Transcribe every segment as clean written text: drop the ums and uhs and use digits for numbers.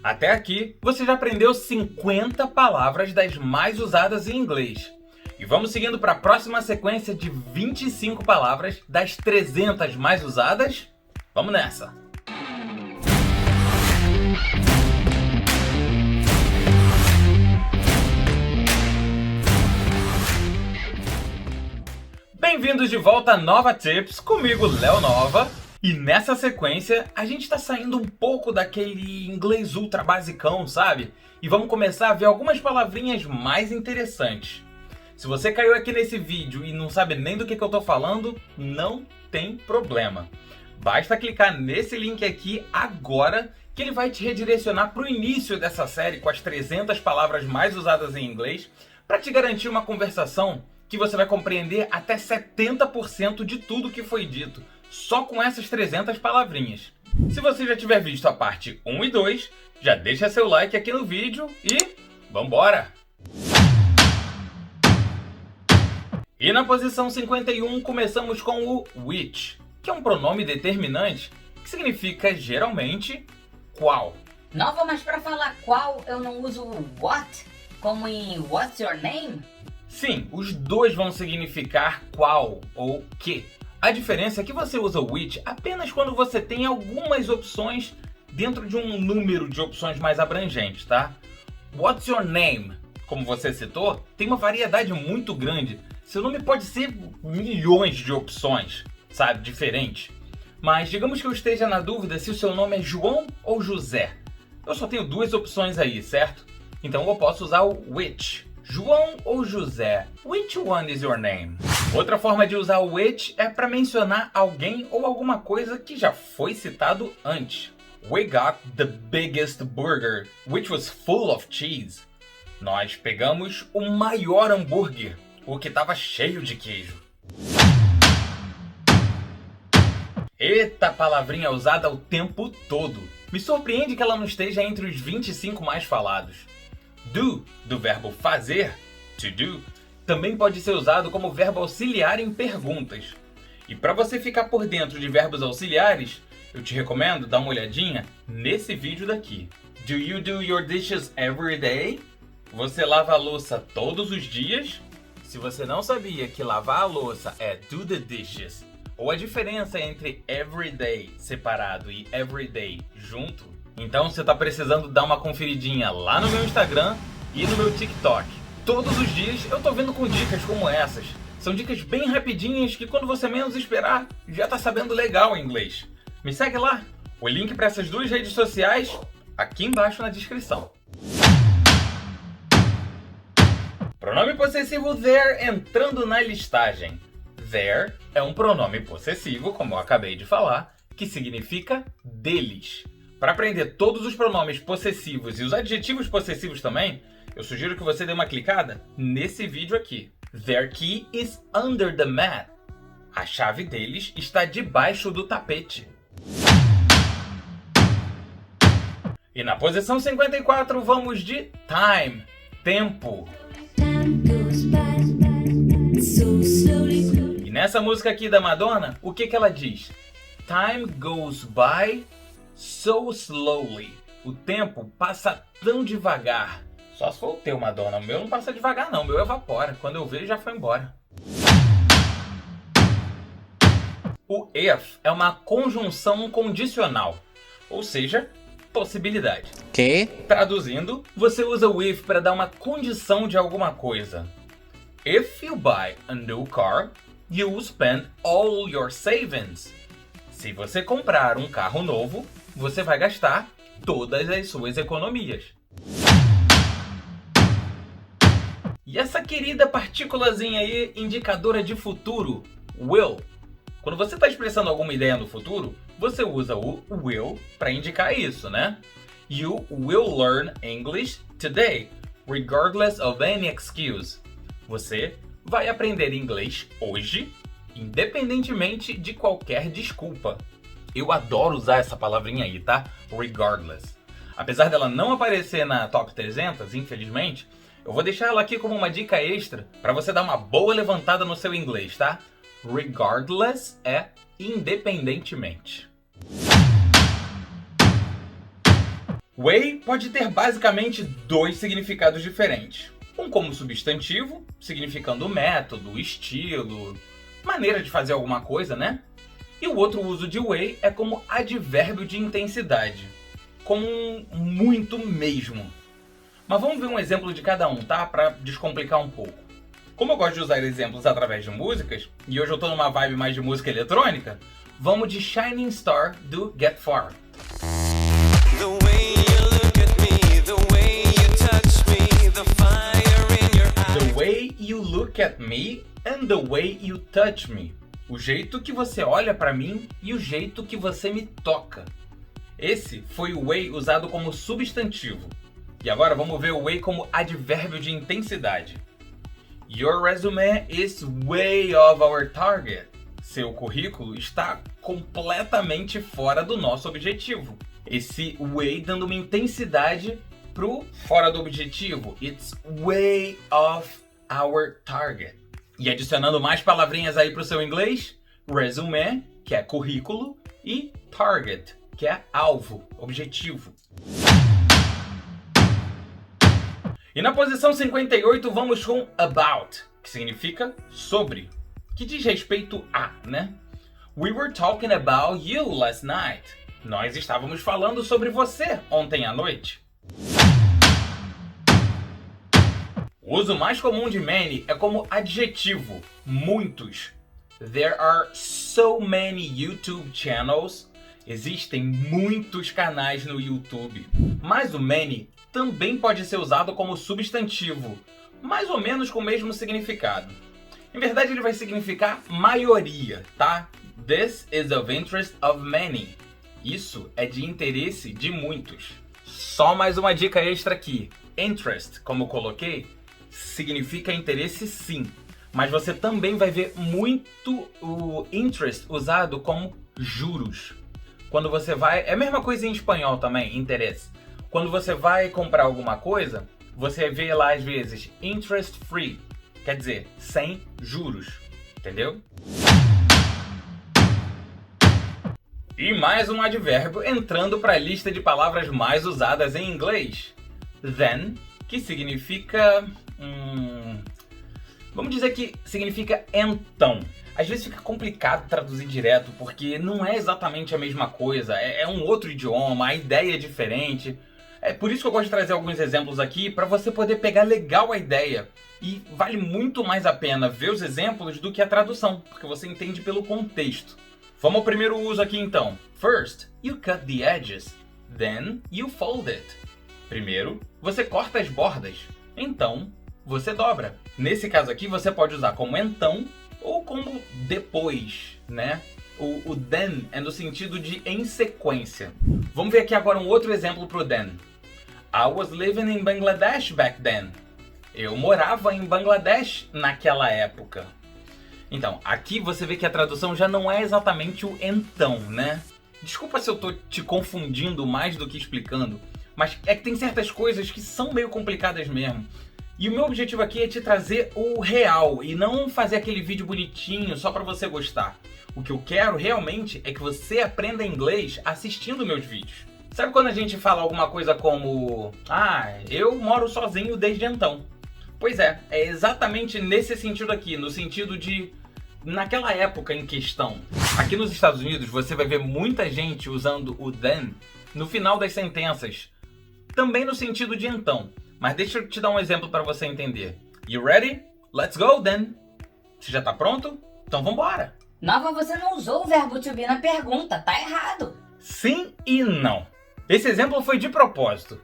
Até aqui, você já aprendeu 50 palavras das mais usadas em inglês. E vamos seguindo para a próxima sequência de 25 palavras das 300 mais usadas? Vamos nessa! Bem-vindos de volta a Nova Tips, comigo Léo Nova. E nessa sequência, a gente está saindo um pouco daquele inglês ultra basicão, sabe? E vamos começar a ver algumas palavrinhas mais interessantes. Se você caiu aqui nesse vídeo e não sabe nem do que eu tô falando, não tem problema. Basta clicar nesse link aqui agora que ele vai te redirecionar para o início dessa série com as 300 palavras mais usadas em inglês para te garantir uma conversação que você vai compreender até 70% de tudo que foi dito, só com essas 300 palavrinhas. Se você já tiver visto a parte 1 e 2, já deixa seu like aqui no vídeo e vambora! E na posição 51 começamos com o which, que é um pronome determinante que significa geralmente qual. Nova, mas para falar qual eu não uso o what, como em what's your name? Sim, os dois vão significar qual ou que. A diferença é que você usa o which apenas quando você tem algumas opções dentro de um número de opções mais abrangentes, tá? What's your name, como você citou, tem uma variedade muito grande. Seu nome pode ser milhões de opções, sabe, diferentes. Mas digamos que eu esteja na dúvida se o seu nome é João ou José. Eu só tenho duas opções aí, certo? Então eu posso usar o which. João ou José? Which one is your name? Outra forma de usar o which é para mencionar alguém ou alguma coisa que já foi citado antes. We got the biggest burger, which was full of cheese. Nós pegamos o maior hambúrguer, o que estava cheio de queijo. Eita, palavrinha usada o tempo todo. Me surpreende que ela não esteja entre os 25 mais falados. Do, do verbo fazer, to do, também pode ser usado como verbo auxiliar em perguntas. E para você ficar por dentro de verbos auxiliares, eu te recomendo dar uma olhadinha nesse vídeo daqui. Do you do your dishes every day? Você lava a louça todos os dias? Se você não sabia que lavar a louça é do the dishes, ou a diferença entre everyday separado e everyday junto, então você está precisando dar uma conferidinha lá no meu Instagram e no meu TikTok. Todos os dias eu tô vindo com dicas como essas. São dicas bem rapidinhas que quando você menos esperar, já tá sabendo legal inglês. Me segue lá. O link para essas duas redes sociais aqui embaixo na descrição. Pronome possessivo there entrando na listagem. There é um pronome possessivo, como eu acabei de falar, que significa deles. Para aprender todos os pronomes possessivos e os adjetivos possessivos também, eu sugiro que você dê uma clicada nesse vídeo aqui. Their key is under the mat. A chave deles está debaixo do tapete. E na posição 54 vamos de time, tempo. E nessa música aqui da Madonna, o que ela diz? Time goes by so slowly. O tempo passa tão devagar. Só se for o teu, Madonna. O meu não passa devagar não, o meu evapora. Quando eu vejo já foi embora. O if é uma conjunção condicional, ou seja, possibilidade. Que? Traduzindo, você usa o if para dar uma condição de alguma coisa. If you buy a new car, you will spend all your savings. Se você comprar um carro novo, você vai gastar todas as suas economias. E essa querida partículazinha aí, indicadora de futuro, will. Quando você está expressando alguma ideia no futuro, você usa o will para indicar isso, né? You will learn English today, regardless of any excuse. Você vai aprender inglês hoje, independentemente de qualquer desculpa. Eu adoro usar essa palavrinha aí, tá? Regardless. Apesar dela não aparecer na Top 300, infelizmente, eu vou deixar ela aqui como uma dica extra para você dar uma boa levantada no seu inglês, tá? Regardless é independentemente. Way pode ter basicamente dois significados diferentes. Um como substantivo, significando método, estilo, maneira de fazer alguma coisa, né? E o outro uso de way é como advérbio de intensidade, como um muito mesmo. Mas vamos ver um exemplo de cada um, tá? Para descomplicar um pouco. Como eu gosto de usar exemplos através de músicas, e hoje eu tô numa vibe mais de música eletrônica, vamos de Shining Star do Get Far. The way you look at me, the way you touch me, the fire in your eyes. The way you look at me and the way you touch me. O jeito que você olha pra mim e o jeito que você me toca. Esse foi o way usado como substantivo. E agora vamos ver o way como advérbio de intensidade. Your resume is way off our target. Seu currículo está completamente fora do nosso objetivo. Esse way dando uma intensidade pro fora do objetivo. It's way off our target. E adicionando mais palavrinhas aí pro seu inglês, resume, que é currículo, e target, que é alvo, objetivo. E na posição 58 vamos com about, que significa sobre, que diz respeito a, né? We were talking about you last night. Nós estávamos falando sobre você ontem à noite. O uso mais comum de many é como adjetivo, muitos. There are so many YouTube channels. Existem muitos canais no YouTube. Mas o many também pode ser usado como substantivo, mais ou menos com o mesmo significado. Em verdade, ele vai significar maioria, tá? This is of interest of many. Isso é de interesse de muitos. Só mais uma dica extra aqui. Interest, como eu coloquei, significa interesse sim. Mas você também vai ver muito o interest usado como juros. Quando você vai... É a mesma coisa em espanhol também, interesse. Quando você vai comprar alguma coisa, você vê lá às vezes interest free. Quer dizer, sem juros. Entendeu? E mais um advérbio entrando para a lista de palavras mais usadas em inglês. Then, que significa... Vamos dizer que significa então. Às vezes fica complicado traduzir direto, porque não é exatamente a mesma coisa. É um outro idioma, a ideia é diferente. É por isso que eu gosto de trazer alguns exemplos aqui, para você poder pegar legal a ideia. E vale muito mais a pena ver os exemplos do que a tradução, porque você entende pelo contexto. Vamos ao primeiro uso aqui então. First, you cut the edges. Then, you fold it. Primeiro, você corta as bordas. Então, você dobra. Nesse caso aqui, você pode usar como então ou como depois, né? O then é no sentido de em sequência. Vamos ver aqui agora um outro exemplo para o then. I was living in Bangladesh back then. Eu morava em Bangladesh naquela época. Então, aqui você vê que a tradução já não é exatamente o então, né? Desculpa se eu tô te confundindo mais do que explicando, mas é que tem certas coisas que são meio complicadas mesmo. E o meu objetivo aqui é te trazer o real e não fazer aquele vídeo bonitinho só para você gostar. O que eu quero realmente é que você aprenda inglês assistindo meus vídeos. Sabe quando a gente fala alguma coisa como eu moro sozinho desde então? Pois é exatamente nesse sentido aqui, no sentido de naquela época em questão. Aqui nos Estados Unidos você vai ver muita gente usando o then no final das sentenças, também no sentido de então. Mas deixa eu te dar um exemplo para você entender. You ready? Let's go then! Você já tá pronto? Então vambora! Nova, você não usou o verbo to be na pergunta, tá errado. Sim e não. Esse exemplo foi de propósito.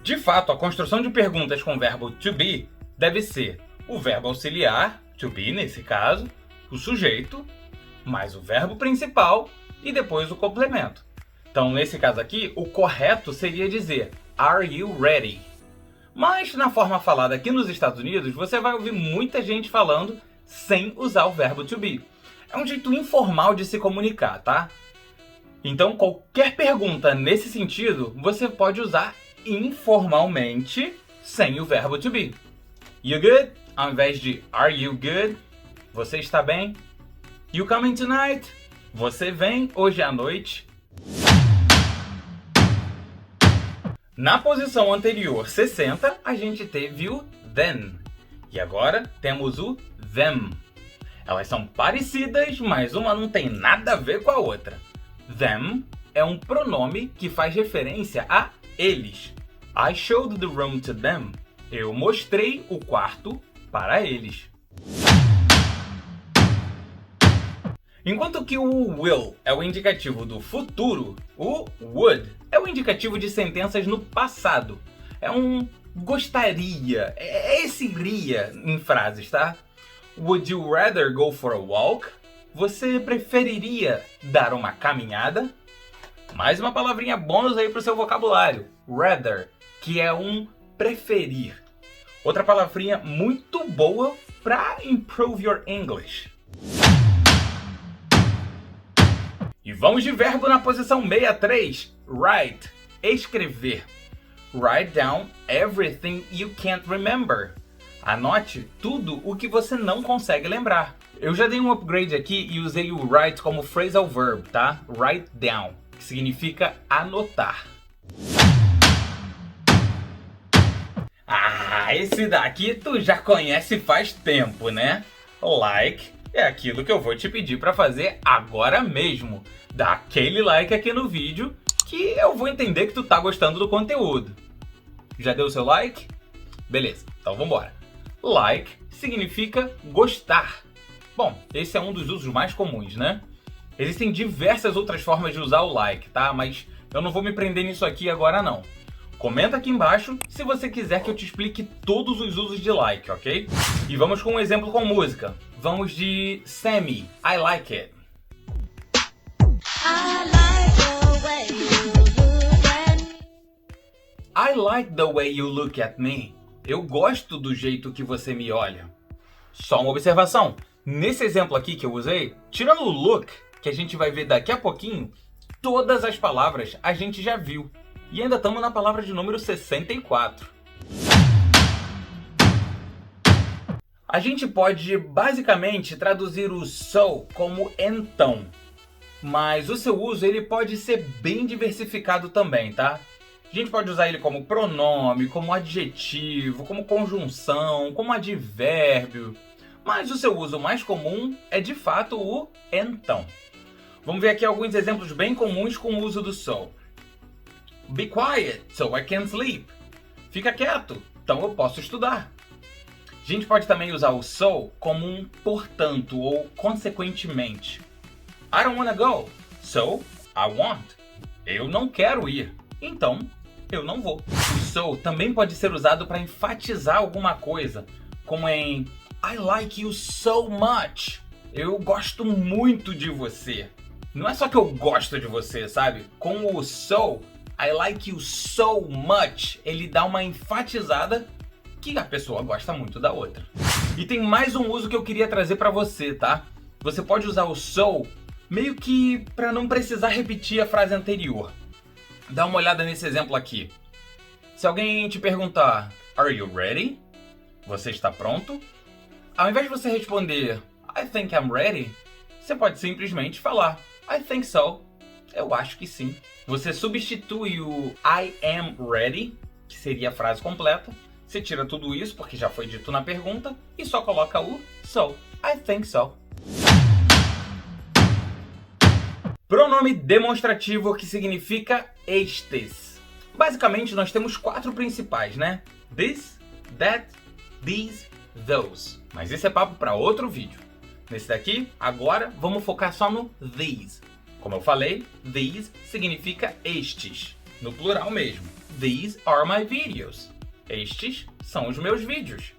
De fato, a construção de perguntas com o verbo to be deve ser o verbo auxiliar, to be nesse caso, o sujeito, mais o verbo principal e depois o complemento. Então, nesse caso aqui, o correto seria dizer Are you ready? Mas na forma falada aqui nos Estados Unidos, você vai ouvir muita gente falando sem usar o verbo to be. É um jeito informal de se comunicar, tá? Então, qualquer pergunta nesse sentido, você pode usar informalmente sem o verbo to be. You good? Ao invés de Are you good? Você está bem? You coming tonight? Você vem hoje à noite? Na posição anterior, 60, a gente teve o then. E agora temos o them. Elas são parecidas, mas uma não tem nada a ver com a outra. Them é um pronome que faz referência a eles. I showed the room to them. Eu mostrei o quarto para eles. Enquanto que o will é o indicativo do futuro, o would é o indicativo de sentenças no passado. É um gostaria, é esse iria em frases, tá? Would you rather go for a walk? Você preferiria dar uma caminhada? Mais uma palavrinha bônus aí para o seu vocabulário. Rather, que é um preferir. Outra palavrinha muito boa para improve your English. E vamos de verbo na posição 63. Write, escrever. Write down everything you can't remember. Anote tudo o que você não consegue lembrar. Eu já dei um upgrade aqui e usei o write como phrasal verb, tá? Write down, que significa anotar. Ah, esse daqui tu já conhece faz tempo, né? Like é aquilo que eu vou te pedir para fazer agora mesmo. Dá aquele like aqui no vídeo que eu vou entender que tu tá gostando do conteúdo. Já deu o seu like? Beleza, então vambora. Like significa gostar. Bom, esse é um dos usos mais comuns, né? Existem diversas outras formas de usar o like, tá? Mas eu não vou me prender nisso aqui agora não. Comenta aqui embaixo se você quiser que eu te explique todos os usos de like, ok? E vamos com um exemplo com música. Vamos de Sammy, I Like It. I like the way you look at me. Eu gosto do jeito que você me olha. Só uma observação. Nesse exemplo aqui que eu usei, tirando o look, que a gente vai ver daqui a pouquinho, todas as palavras a gente já viu. E ainda estamos na palavra de número 64. A gente pode basicamente traduzir o so como então. Mas o seu uso ele pode ser bem diversificado também, tá? A gente pode usar ele como pronome, como adjetivo, como conjunção, como advérbio. Mas o seu uso mais comum é de fato o então. Vamos ver aqui alguns exemplos bem comuns com o uso do so. Be quiet, so I can sleep. Fica quieto, então eu posso estudar. A gente pode também usar o so como um portanto ou consequentemente. I don't wanna go, so I won't. Eu não quero ir, então eu não vou. O so também pode ser usado para enfatizar alguma coisa, como em I like you so much. Eu gosto muito de você. Não é só que eu gosto de você, sabe? Com o so, I like you so much, ele dá uma enfatizada que a pessoa gosta muito da outra. E tem mais um uso que eu queria trazer para você, tá? Você pode usar o so meio que para não precisar repetir a frase anterior. Dá uma olhada nesse exemplo aqui. Se alguém te perguntar, Are you ready? Você está pronto? Ao invés de você responder, I think I'm ready, você pode simplesmente falar, I think so. Eu acho que sim. Você substitui o I am ready, que seria a frase completa. Você tira tudo isso, porque já foi dito na pergunta, e só coloca o so. I think so. Pronome demonstrativo, que significa estes. Basicamente, nós temos 4 principais, né? This, that, these, those. Mas esse é papo para outro vídeo. Nesse daqui, agora, vamos focar só no these. Como eu falei, these significa estes, no plural mesmo. These are my videos. Estes são os meus vídeos.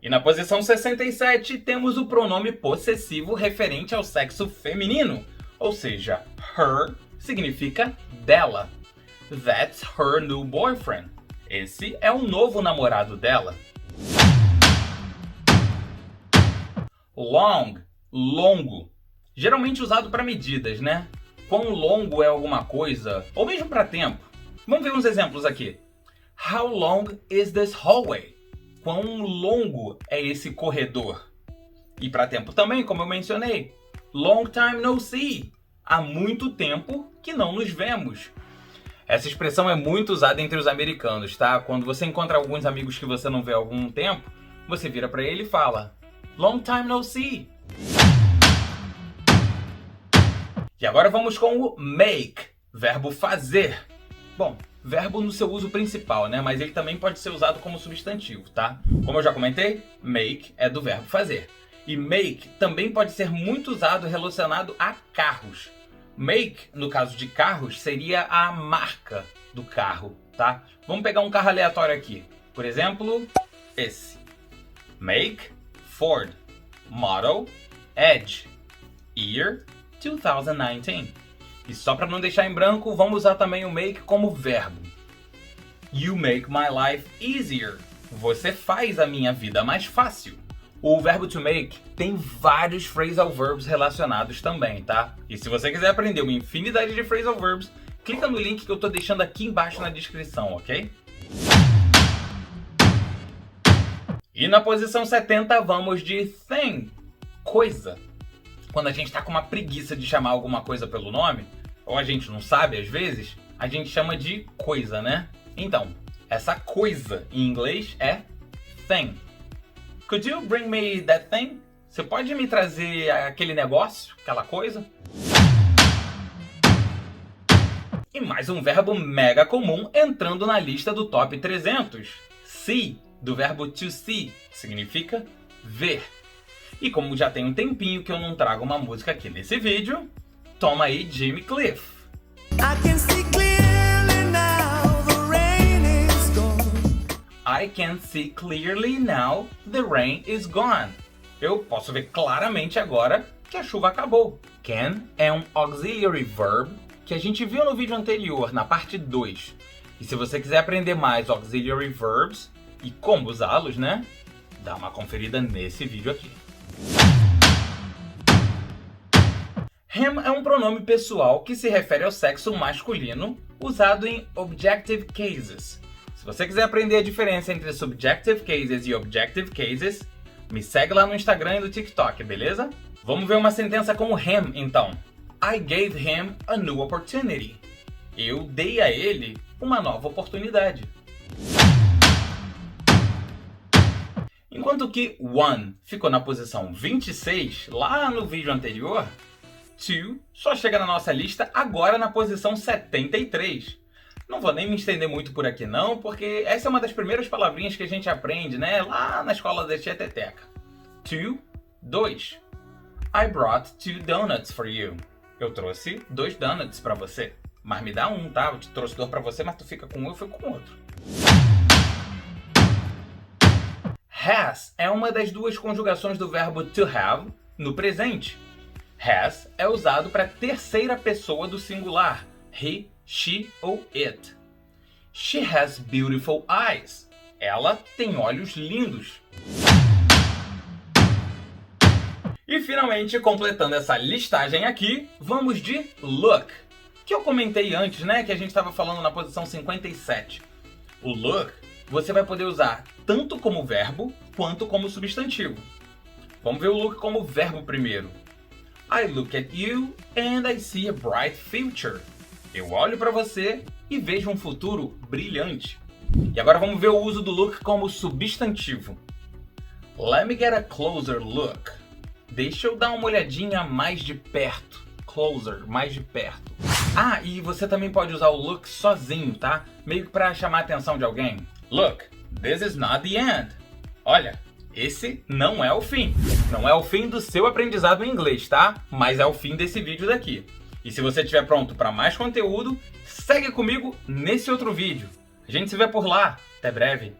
E na posição 67 temos o pronome possessivo referente ao sexo feminino, ou seja, her significa dela. That's her new boyfriend. Esse é o novo namorado dela. Long, longo. Geralmente usado para medidas, né? Quão longo é alguma coisa, ou mesmo para tempo. Vamos ver uns exemplos aqui. How long is this hallway? Quão longo é esse corredor? E para tempo também, como eu mencionei. Long time no see. há muito tempo que não nos vemos. Essa expressão é muito usada entre os americanos, tá? Quando você encontra alguns amigos que você não vê há algum tempo, você vira para ele e fala: Long time no see. E agora vamos com o make, verbo fazer. Bom, verbo no seu uso principal, né? Mas ele também pode ser usado como substantivo, tá? Como eu já comentei, make é do verbo fazer. E make também pode ser muito usado relacionado a carros. Make, no caso de carros, seria a marca do carro, tá? Vamos pegar um carro aleatório aqui. Por exemplo, esse. Make, Ford. Model, Edge. Year, 2019. E só para não deixar em branco, vamos usar também o make como verbo. You make my life easier. Você faz a minha vida mais fácil. O verbo to make tem vários phrasal verbs relacionados também, tá? E se você quiser aprender uma infinidade de phrasal verbs, clica no link que eu tô deixando aqui embaixo na descrição, ok? E na posição 70 vamos de thing, coisa. Quando a gente tá com uma preguiça de chamar alguma coisa pelo nome, ou a gente não sabe às vezes, a gente chama de coisa, né? Então, essa coisa em inglês é thing. Could you bring me that thing? Você pode me trazer aquele negócio, aquela coisa? E mais um verbo mega comum entrando na lista do top 300. See, do verbo to see, que significa ver. E como já tem um tempinho que eu não trago uma música aqui nesse vídeo, toma aí Jimmy Cliff. I can see clearly now, the rain is gone. I can see clearly now, the rain is gone. Eu posso ver claramente agora que a chuva acabou. Can é um auxiliary verb que a gente viu no vídeo anterior, na parte 2. E se você quiser aprender mais auxiliary verbs e como usá-los, né? Dá uma conferida nesse vídeo aqui. Him é um pronome pessoal que se refere ao sexo masculino, usado em objective cases. Se você quiser aprender a diferença entre subjective cases e objective cases, me segue lá no Instagram e no TikTok, beleza? Vamos ver uma sentença com o him, então. I gave him a new opportunity. Eu dei a ele uma nova oportunidade. Enquanto que one ficou na posição 26, lá no vídeo anterior, to só chega na nossa lista agora na posição 73. Não vou nem me estender muito por aqui não, porque essa é uma das primeiras palavrinhas que a gente aprende, né, lá na escola da Tia Teteca. To, 2. I brought 2 donuts for you. Eu trouxe 2 donuts para você. Mas me dá um, tá? Eu te trouxe 2 para você, mas tu fica com um, eu fico com outro. Has é uma das duas conjugações do verbo to have no presente. Has é usado para terceira pessoa do singular, he, she ou it. She has beautiful eyes. Ela tem olhos lindos. E finalmente, completando essa listagem aqui, vamos de look, que eu comentei antes, né, que a gente estava falando na posição 57. O look você vai poder usar tanto como verbo quanto como substantivo. Vamos ver o look como verbo primeiro. I look at you and I see a bright future. Eu olho para você e vejo um futuro brilhante. E agora vamos ver o uso do look como substantivo. Let me get a closer look. Deixa eu dar uma olhadinha mais de perto. Closer, mais de perto. Ah, e você também pode usar o look sozinho, tá? Meio que para chamar a atenção de alguém. Look, this is not the end. Olha, esse não é o fim. Não é o fim do seu aprendizado em inglês, tá? Mas é o fim desse vídeo daqui. E se você estiver pronto para mais conteúdo, segue comigo nesse outro vídeo. A gente se vê por lá. Até breve.